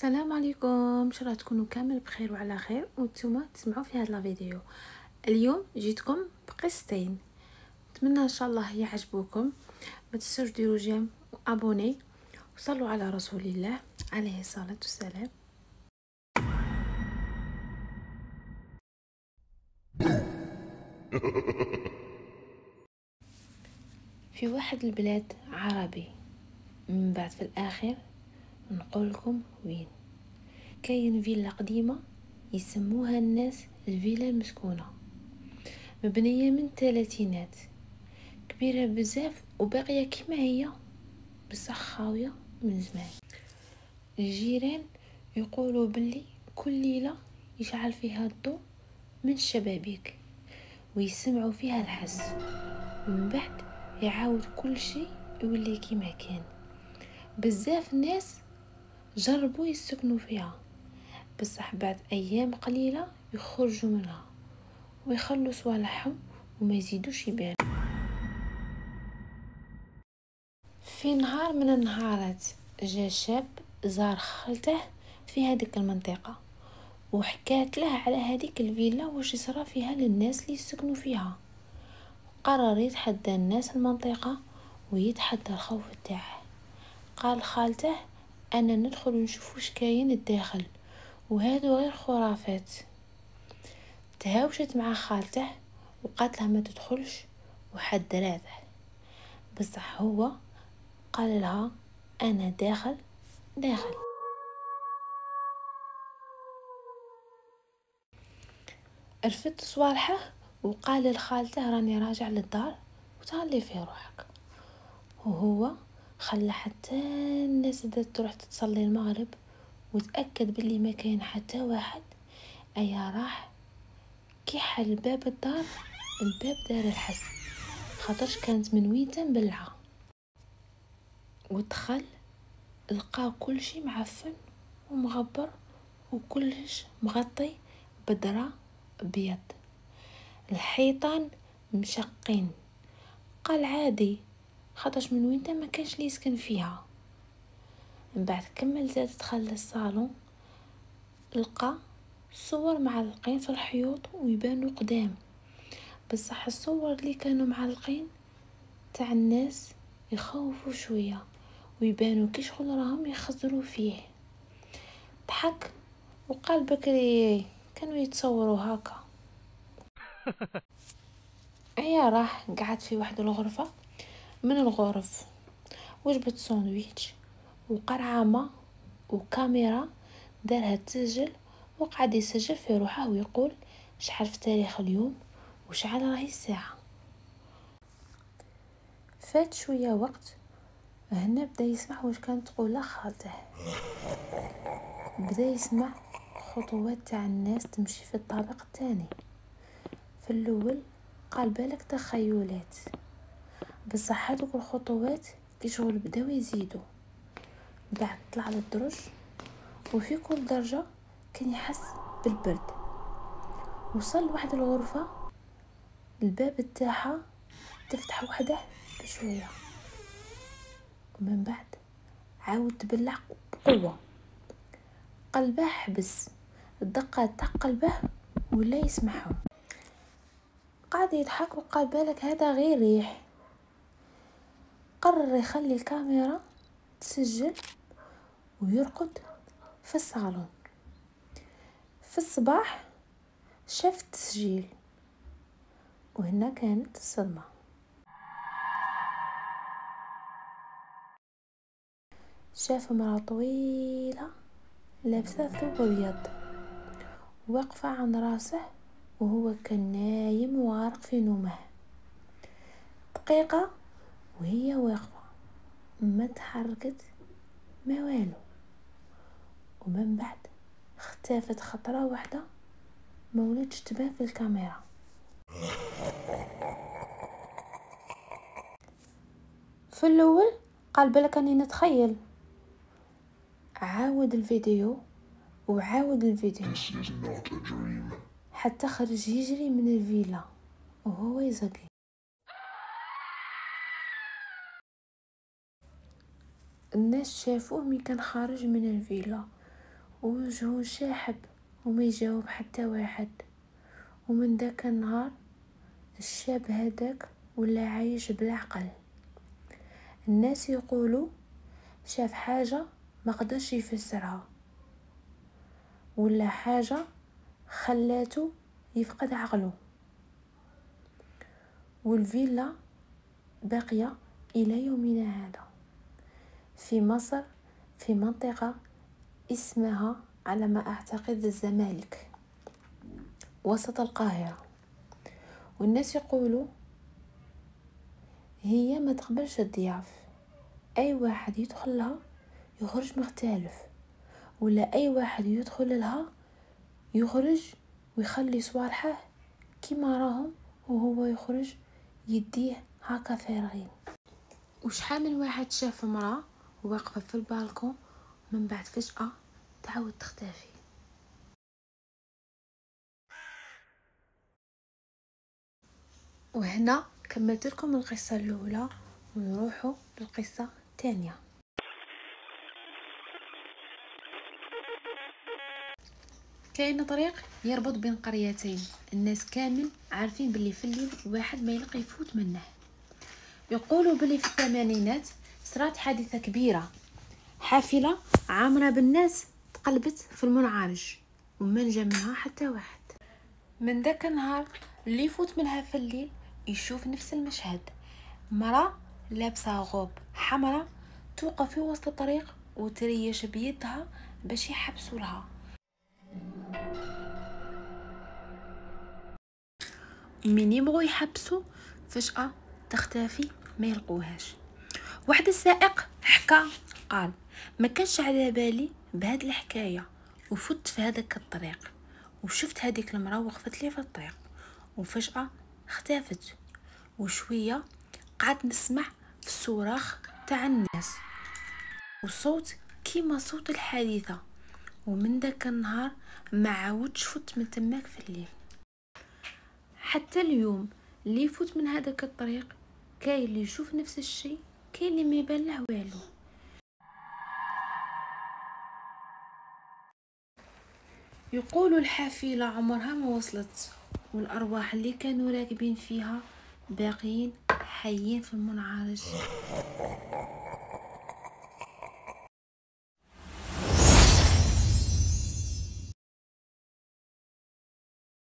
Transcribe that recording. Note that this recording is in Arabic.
السلام عليكم، ان شاء الله تكونوا كامل بخير وعلى خير وانتم تسمعوا في هذا الفيديو. اليوم جيتكم بقصتين، نتمنى ان شاء الله يعجبوكم. ما تنسوش ديروا جيم وابوني وصلوا على رسول الله عليه الصلاه والسلام. في واحد البلاد عربي، من بعد في الاخر نقول لكم وين كاين فيلا قديمه يسموها الناس الفيلا المسكونه، مبنيه من الثلاثينات، كبيره بزاف وباقيه كما هي بصح خاويه من زمان. الجيران يقولوا باللي كل ليله يشعل فيها الضوء من الشبابيك ويسمعوا فيها الحس، ومن بعد يعاود كل شيء يولي كما كان. بزاف ناس جربوا يسكنوا فيها بصح بعد ايام قليله يخرجوا منها ويخلوا صوالحهم وما يزيدوش يبانوا. في نهار من النهارات جا شاب زار خالته في هذيك المنطقه وحكات له على هذيك الفيلا واش صرا فيها للناس اللي يسكنوا فيها. قرر يتحدى الناس المنطقه ويتحدى الخوف تاعه. قال خالته انا ندخل ونشوف واش كاين الداخل وهادو غير خرافات. تهاوشت مع خالته وقالت له ما تدخلش وحذراته، بصح هو قال لها انا داخل. رفدت صوالحه وقال لخالته راني راجع للدار وتهلي في روحك. وهو خلى حتى الناس بدات تروح تصلي المغرب وتأكد باللي ما كاين حتى واحد. ايا راح كي حل باب الدار، الباب دار الحس خاطرش كانت من وين تنبلعه. ودخل لقى كل شيء معفن ومغبر وكلش مغطي بدرة بيض، الحيطان مشقين. قال عادي خاطرش من وين ما كانش لي يسكن فيها. من بعد كمل زاد دخل للصالون، لقى صور معلقين في الحيوط ويبانوا قدام، بصح الصور اللي كانوا معلقين تاع الناس يخوفوا شويه ويبانوا كي شغل راهم يخزروا فيه. ضحك وقال بكري كانوا يتصوروا هكا. ايا راح قعد في واحد الغرفه من الغرف، وجبت ساندويتش وقرعه ما وكاميرا دارها تسجل، وقعد يسجل في روحه ويقول شحال في تاريخ اليوم وشحال راهي الساعه. فات شويه وقت، هنا بدا يسمع واش كانت تقول خالته. بدا يسمع خطوات تاع الناس تمشي في الطابق الثاني. في الاول قال بالك تخيلات، بصح هذوك الخطوات كي شغل بداو يزيدوا. بعد طلع للدرج وفي كل درجه كان يحس بالبرد. وصل واحد الغرفه الباب تاعها تفتح وحده بشويه، ومن بعد عاود تبلع بقوه. قلبه حبس، الدقات تاع قلبه ولا يسمعهم. قعد يضحك وقال بالك هذا غير ريح. قرر يخلي الكاميرا تسجل ويرقد في الصالون. في الصباح شاف التسجيل، وهنا كانت الصدمة. شاف امرأة طويلة لابسة ثوب أبيض واقفة عن راسه وهو كان نايم وغارق في نومه. دقيقة وهي واقفة ما تحركت ما والو، ومن بعد اختفت خطرة واحدة ما ولاتش تبان في الكاميرا. في الاول قال بالك اني نتخيل، عاود الفيديو وعاود الفيديو حتى خرج يجري من الفيلا وهو يزقي. الناس شافوه مي كان خارج من الفيلا ووجهه شاحب وما يجاوب حتى واحد. ومن ذاك النهار الشاب هذاك ولا عايش بالعقل. الناس يقولوا شاف حاجة ما قدرش يفسرها، ولا حاجة خلاته يفقد عقله. والفيلا باقية إلى يومنا هذا في مصر، في منطقة اسمها على ما أعتقد الزمالك وسط القاهرة. والناس يقولوا هي ما تقبلش الضياف، أي واحد يدخل لها يخرج مختلف، ولا أي واحد يدخل لها يخرج ويخلي صوالحه كيما راهم، وهو يخرج يديه هكا فارغين. وشحال من واحد شاف امرأة واقفة في البالكون من بعد فجأة تعاود تختفي. وهنا كملت لكم القصة الأولى، ونروحوا للقصة الثانية. كاين طريق يربط بين قريتين، الناس كامل عارفين باللي في الليل واحد ما يلقى يفوت منه. يقولوا باللي في الثمانينات صارت حادثة كبيرة، حافلة عامرة بالناس تقلبت في المنعرج وما نجا منها حتى واحد. من ذاك النهار اللي يفوت منها في الليل يشوف نفس المشهد، مرأة لابسة غوب حمراء توقف في وسط الطريق وتريش بيدها باش يحبسوا لها. من يبغوا يحبسوا فجأة تختفي ما يلقوهاش. واحد السائق حكى قال ما كانش على بالي بهاد الحكايه، وفت في هذاك الطريق وشفت هذيك المراه وقفت لي في الطريق وفجأة اختفت. وشويه قعدت نسمع في الصراخ تاع الناس وصوت كيما صوت الحادثه. ومن ذاك النهار ما عاودش فت من تماك في الليل. حتى اليوم اللي يفوت من هذاك الطريق كاين اللي يشوف نفس الشيء، كاين اللي ما يبان له والو. يقولوا الحافلة عمرها ما وصلت، والأرواح اللي كانوا راكبين فيها باقيين حيين في المنعرج.